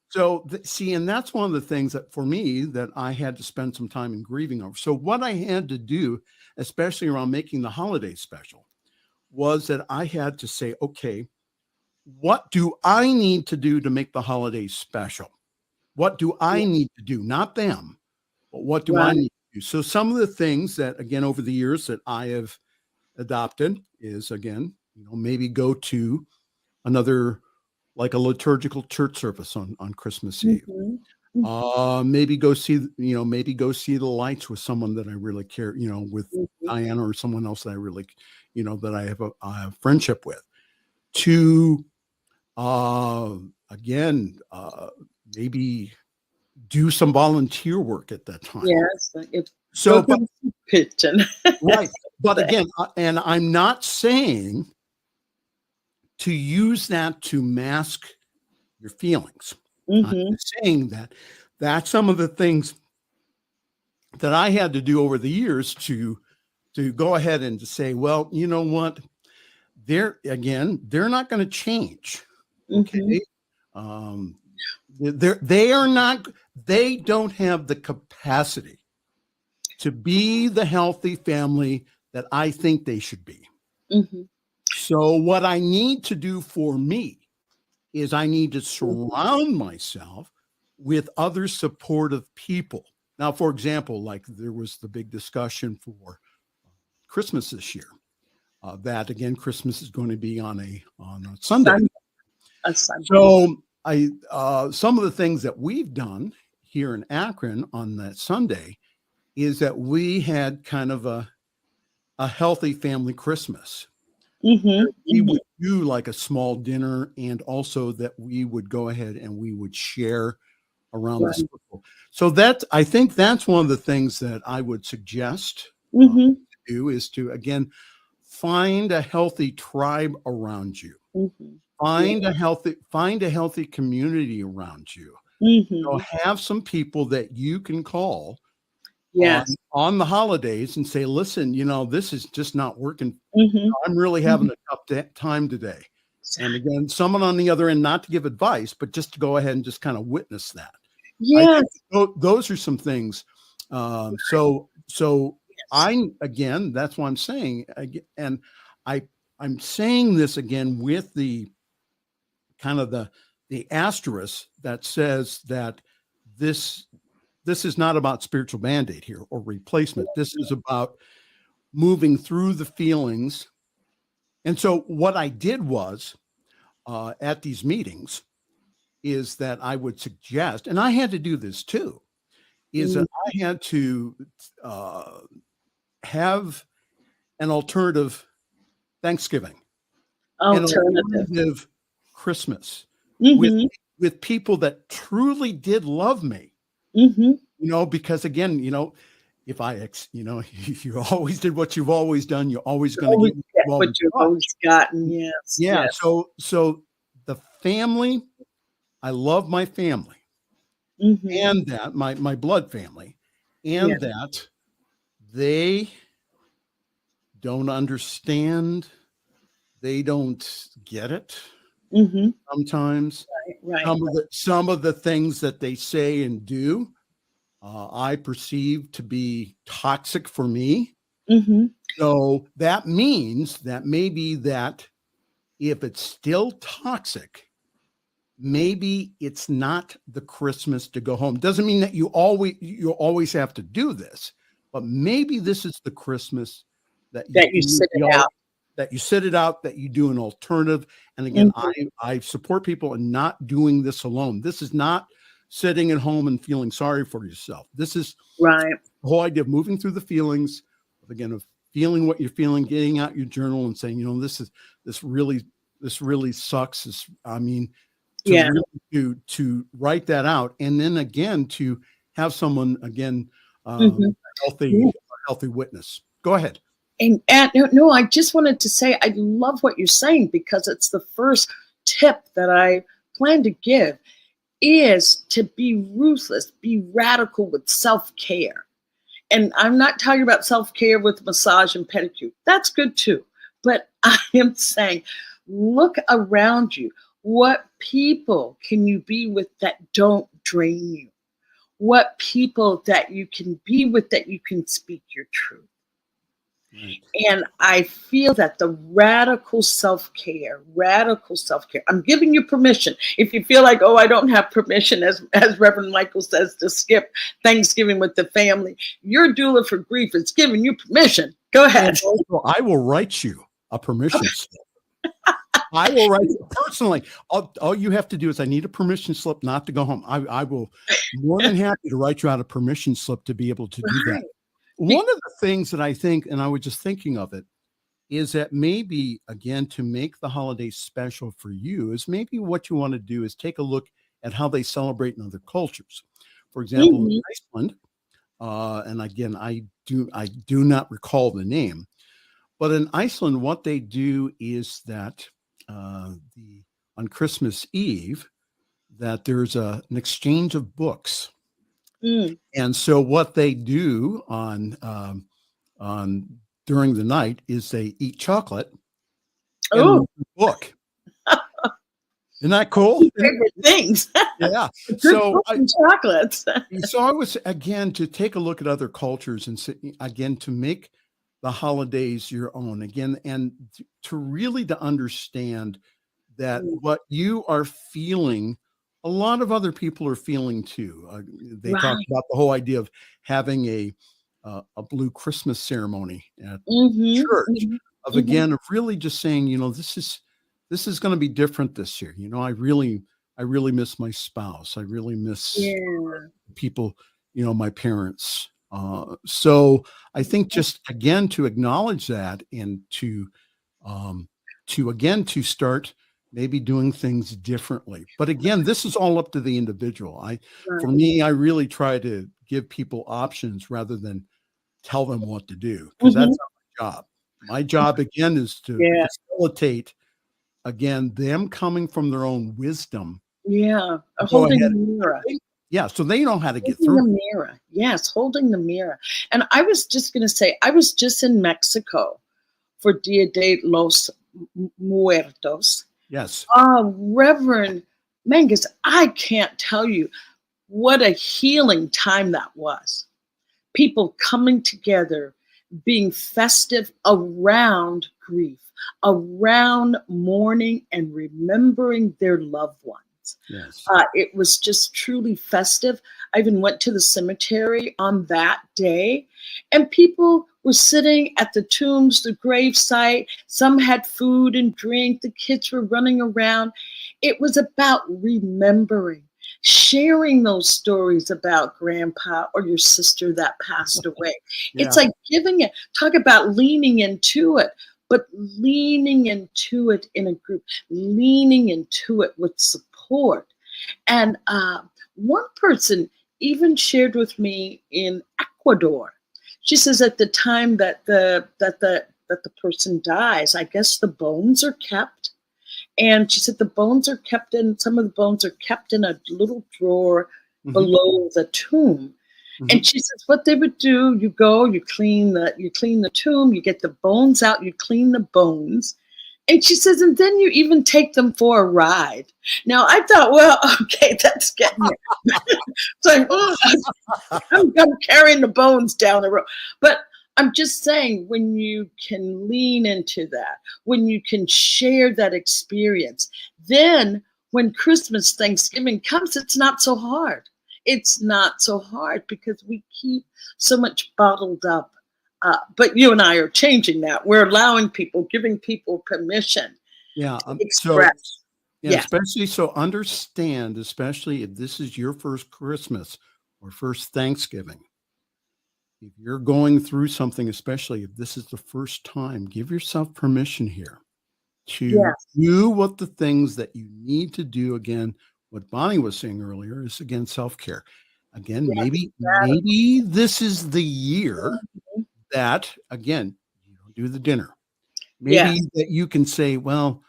So, right. see, and that's one of the things that for me that I had to spend some time in grieving over. So what I had to do, especially around making the holiday special, was that I had to say, okay, what do I need to do to make the holidays special? What do I need to do? Not them, but what do I Right. need to do? So some of the things that, again, over the years that I have adopted is, again, maybe go to another, like a liturgical church service on Christmas Eve. Mm-hmm. Maybe go see, maybe go see the lights with someone that I really care, with Mm-hmm. Diana or someone else that I really, that I have friendship with. To again, maybe do some volunteer work at that time. Yes. If So, but pitching. right, but again, and I'm not saying to use that to mask your feelings. I'm Mm-hmm. saying that that's some of the things that I had to do over the years to go ahead and to say, well, you know what? They're not going to change. Okay. Mm-hmm. Um, they don't have the capacity to be the healthy family that I think they should be. Mm-hmm. So what I need to do for me is I need to surround myself with other supportive people. Now, for example, like there was the big discussion for Christmas this year. That again, Christmas is going to be on a Sunday. Sunday. So some of the things that we've done here in Akron on that Sunday is that we had kind of a healthy family Christmas. Mm-hmm. We would do like a small dinner, and also that we would go ahead and we would share around the circle. So I think that's one of the things that I would suggest to do is to, again, find a healthy tribe around you. Mm-hmm. Find a healthy community around you. Mm-hmm. Have some people that you can call Yes. on the holidays and say, listen, this is just not working. Mm-hmm. I'm really having a tough time today. And again, someone on the other end, not to give advice, but just to go ahead and just kind of witness that. Yes. Those are some things. So again, that's what I'm saying. And I'm saying this again with the kind of the asterisk that says that this is not about spiritual Band-Aid here or replacement. This is about moving through the feelings. And so what I did was at these meetings is that I would suggest, and I had to do this too, is that I had to have an alternative Thanksgiving, an alternative Christmas with people that truly did love me. Because again, if if you always did what you've always done, you're always going to get what you've always gotten. Yes. Yeah. Yes. So the family, I love my family, and that my blood family, and that they don't understand, they don't get it. Sometimes Right. some of the things that they say and do, I perceive to be toxic for me. Mm-hmm. So that means that maybe that if it's still toxic, maybe it's not the Christmas to go home. Doesn't mean that you always have to do this, but maybe this is the Christmas that That you sit it out. that you sit it out, that you do an alternative. And again, Mhm. I support people in not doing this alone. This is not sitting at home and feeling sorry for yourself. This is Right. the whole idea of moving through the feelings of feeling what you're feeling, getting out your journal and saying, this really sucks. Yeah. To write that out, and then again to have someone again Mhm. healthy healthy witness. Go ahead. And no, I just wanted to say I love what you're saying, because it's the first tip that I plan to give, is to be ruthless, be radical with self-care. And I'm not talking about self-care with massage and pedicure. That's good too. But I am saying, look around you. What people can you be with that don't drain you? What people that you can be with that you can speak your truth? Right. And I feel that the radical self-care, I'm giving you permission. If you feel like, oh, I don't have permission, as Reverend Michael says, to skip Thanksgiving with the family, your doula for grief is giving you permission. Go ahead. Also, I will write you a permission slip. I will write you personally. All you have to do is, I need a permission slip not to go home. I will more than happy to write you out a permission slip to be able to do that. One of the things that I think, and I was just thinking of it, is that maybe, again, to make the holidays special for you, is maybe what you want to do is take a look at how they celebrate in other cultures. For example, in Iceland, and again, I do not recall the name, but in Iceland, what they do is that on Christmas Eve, that there's an exchange of books. Mm. And so what they do on during the night is they eat chocolate and Oh, read the book. Isn't that cool? favorite things. Yeah. Good So books and chocolates. so I was, again, to take a look at other cultures and again to make the holidays your own again, and to really to understand that what you are feeling, a lot of other people are feeling too. They talk Right. about the whole idea of having a blue Christmas ceremony at Mm-hmm. church, Mm-hmm. of again of really just saying, this is going to be different this year. I really miss my spouse. I really miss Yeah. people, my parents. So I think just again to acknowledge that, and to again to start maybe doing things differently. But again, this is all up to the individual. For Right. me, I really try to give people options rather than tell them what to do, because that's not my job. My job again is to Yeah. facilitate, again, them coming from their own wisdom. Yeah. Go Holding ahead. the mirror. Yeah, so they know how to get Holding the through. mirror. Yes, holding the mirror. And I was just going to say, I was just in Mexico for Dia de los Muertos. Yes. Reverend Mangus, I can't tell you what a healing time that was. People coming together, being festive around grief, around mourning and remembering their loved ones. Yes. It was just truly festive. I even went to the cemetery on that day, and people were sitting at the tombs, the gravesite. Some had food and drink. The kids were running around. It was about remembering, sharing those stories about grandpa or your sister that passed away. Yeah. It's like giving it, talk about leaning into it, but leaning into it in a group, leaning into it with support. And one person even shared with me in Ecuador. She says at the time that the person dies, I guess the bones are kept. And she said the bones are kept in, some of the bones are kept in a little drawer below the tomb. And she says what they would do, you go, you clean the tomb, you get the bones out, you clean the bones. And she says, and then you even take them for a ride. Now I thought, well, okay, that's getting it. So I'm carrying the bones down the road. But I'm just saying, when you can lean into that, when you can share that experience, then when Christmas, Thanksgiving comes, it's not so hard. It's not so hard because we keep so much bottled up. But you and I are changing that. We're allowing people, giving people permission Yeah. to So, express. yeah, Yes. especially so understand, especially if this is your first Christmas or first Thanksgiving, if you're going through something, especially if this is the first time, give yourself permission here to Yes. do what the things that you need to do. Again, what Bonnie was saying earlier is again self-care. Again, Yes. maybe this is the year Mhm. that again you don't do the dinner. Maybe Yes. that you can say, well,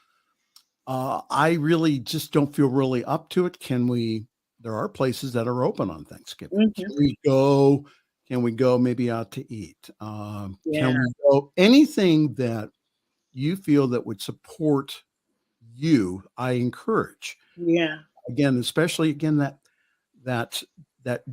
I really just don't feel really up to it. Can we? There are places that are open on Thanksgiving. Mhm. Can we go? Can we go maybe out to eat? Can Yeah. we go anything that you feel that would support you? I encourage Yeah. again, especially again that that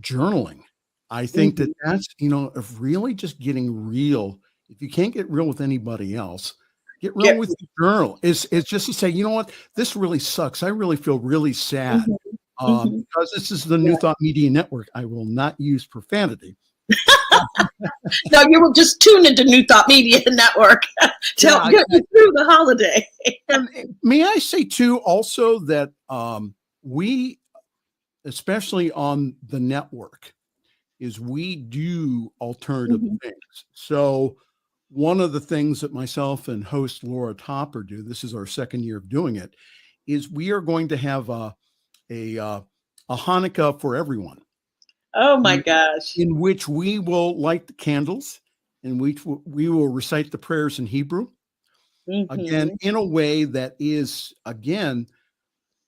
journaling. I think that Mhm. that's of really just getting real. If you can't get real with anybody else, get real Get. with your journal. It's just to say, you know what, this really sucks. I really feel really sad Mhm. Mhm. because this is the Yeah. New Thought Media Network. I will not use profanity. No, you will just tune into New Thought Media Network to Yeah, help get you through the holiday. and may I say too, also that we, especially on the network, is we do alternative Mhm. things. So one of the things that myself and host Laura Topper do, this is our second year of doing it, is we are going to have a Hanukkah for everyone, Oh my in, gosh. in which we will light the candles, in which we will recite the prayers in Hebrew, again, Mhm. in a way that is, again,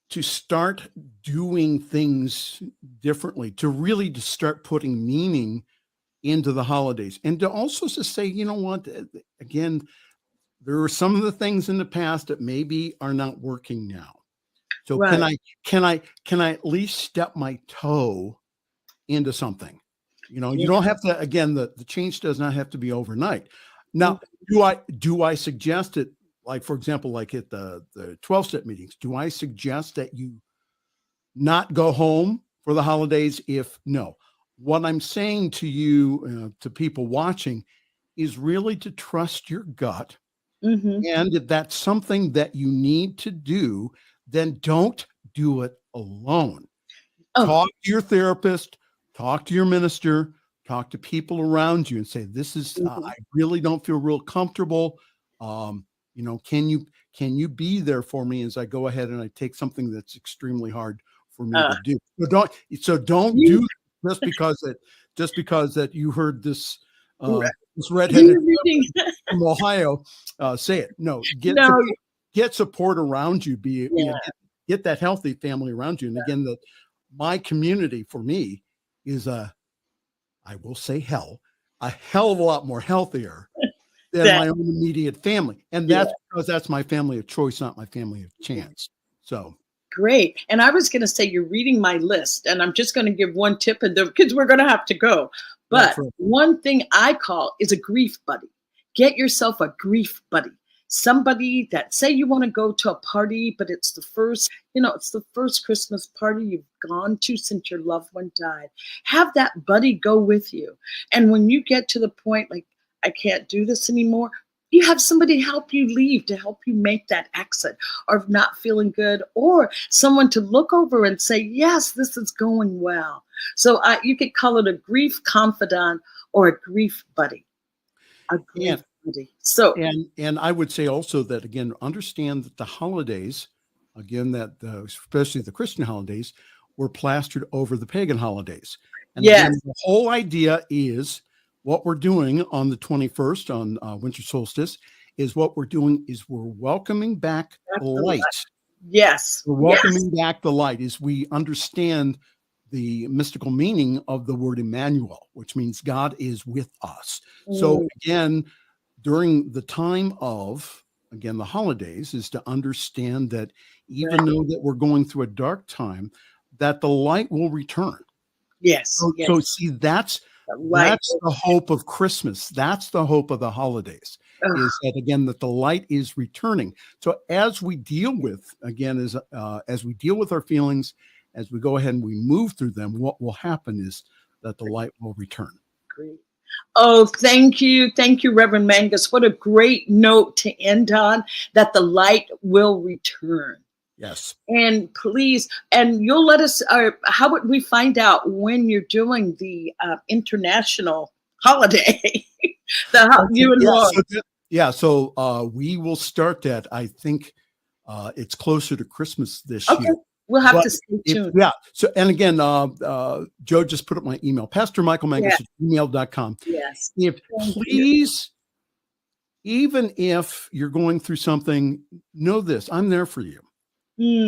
to start doing things differently, to really to start putting meaning into the holidays, and to also to say, you know what, again, there are some of the things in the past that maybe are not working now. So Right. can I at least step my toe into something? You Yeah. don't have to, again, the change does not have to be overnight. Mhm. Now, do I suggest it, like for example, like at the 12-step meetings, do I suggest that you not go home for the holidays? If no, what I'm saying to you, to people watching, is really to trust your gut. Mhm. And if that's something that you need to do, then don't do it alone. Oh. Talk to your therapist, talk to your minister, talk to people around you and say, this is, Mhm. I really don't feel real comfortable. Can you be there for me as I go ahead and I take something that's extremely hard for me Uh, to do? So don't you do just because that you heard this Right. this redheaded You reading? from Ohio say it. No, No. get support around you. Yeah. Get that healthy family around you. And again, that my community for me is I will say a hell of a lot more healthier than That. my own immediate family. And Yeah. that's because that's my family of choice, not my family of chance. So Great. And I was going to say, you're reading my list, and I'm just going to give one tip, and the kids, we're going to have to go. that's But right. one thing I call is a grief buddy. Get yourself a grief buddy. Somebody that, say you want to go to a party, but it's the first Christmas party you've gone to since your loved one died. Have that buddy go with you. And when you get to the point like, I can't do this anymore, you have somebody help you leave, to help you make that exit of not feeling good, or someone to look over and say, yes, this is going well. So you could call it a grief confidant or a grief buddy. A grief And buddy. So and I would say also that again, understand that the holidays, again, that especially the Christian holidays, were plastered over the pagan holidays. And yes, again, the whole idea is what we're doing on the 21st on winter solstice is what we're doing is we're welcoming back the that's the light. yes, We're yes. welcoming back the light as we understand the mystical meaning of the word Emmanuel, which means God is with us. So Mm, again, during the time of, again, the holidays, is to understand that even right. though that we're going through a dark time, that the light will return. Yes, So yes. see, that's That's the hope of Christmas. That's the hope of the holidays. Is that again that the light is returning. So as we deal with as we deal with our feelings, as we go ahead and we move through them, what will happen is that the light will return. Great. Oh, thank you, Reverend Mangus. What a great note to end on. That the light will return. Yes. And please, and you'll let us. How would we find out when you're doing the international holiday? You and Lauren. So we will start that. I think it's closer to Christmas this year. We'll have to stay tuned. So, and again, Joe just put up my email, pastormichaelmangus@gmail.com. Yes. Please, even if you're going through something, know this, I'm there for you.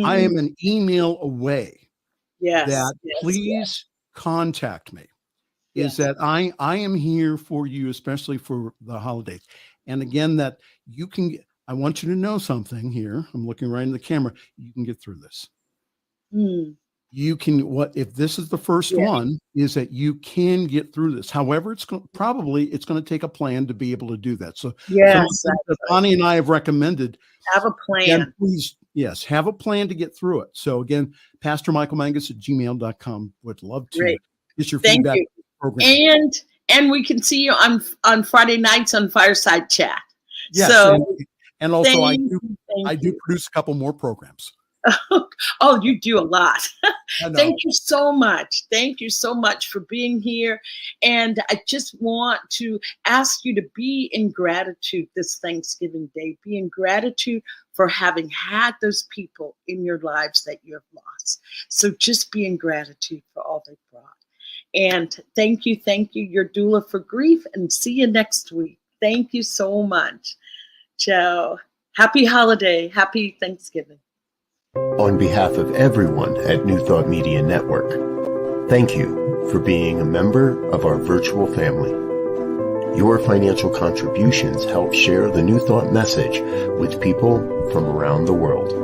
I am an email away. Please contact me. Is that I am here for you, especially for the holidays. And again, that you can get, I want you to know something here. I'm looking right in the camera. You can get through this. You can, if this is the first one, is that you can get through this. However, it's going to take a plan to be able to do that. So Bonnie and I have recommended, have a plan. Again, please, have a plan to get through it. So again, pastormichaelmangus@gmail.com. Would love to get your feedback. Program. And we can see you on Friday nights on Fireside Chat. Yes, so and also I do produce a couple more programs. Oh, you do a lot. Thank you so much. Thank you so much for being here. And I just want to ask you to be in gratitude this Thanksgiving Day. Be in gratitude for having had those people in your lives that you have lost. So just be in gratitude for all they brought. And thank you, your doula for grief, and see you next week. Thank you so much. Ciao. Happy holiday. Happy Thanksgiving. On behalf of everyone at New Thought Media Network, thank you for being a member of our virtual family. Your financial contributions help share the New Thought message with people from around the world.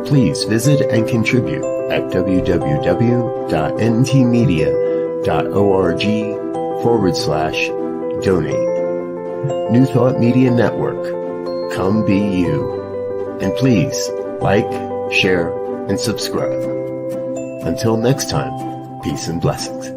Please visit and contribute at www.ntmedia.org/donate. New Thought Media Network, come be you. And please, like, share, and subscribe. Until next time, peace and blessings.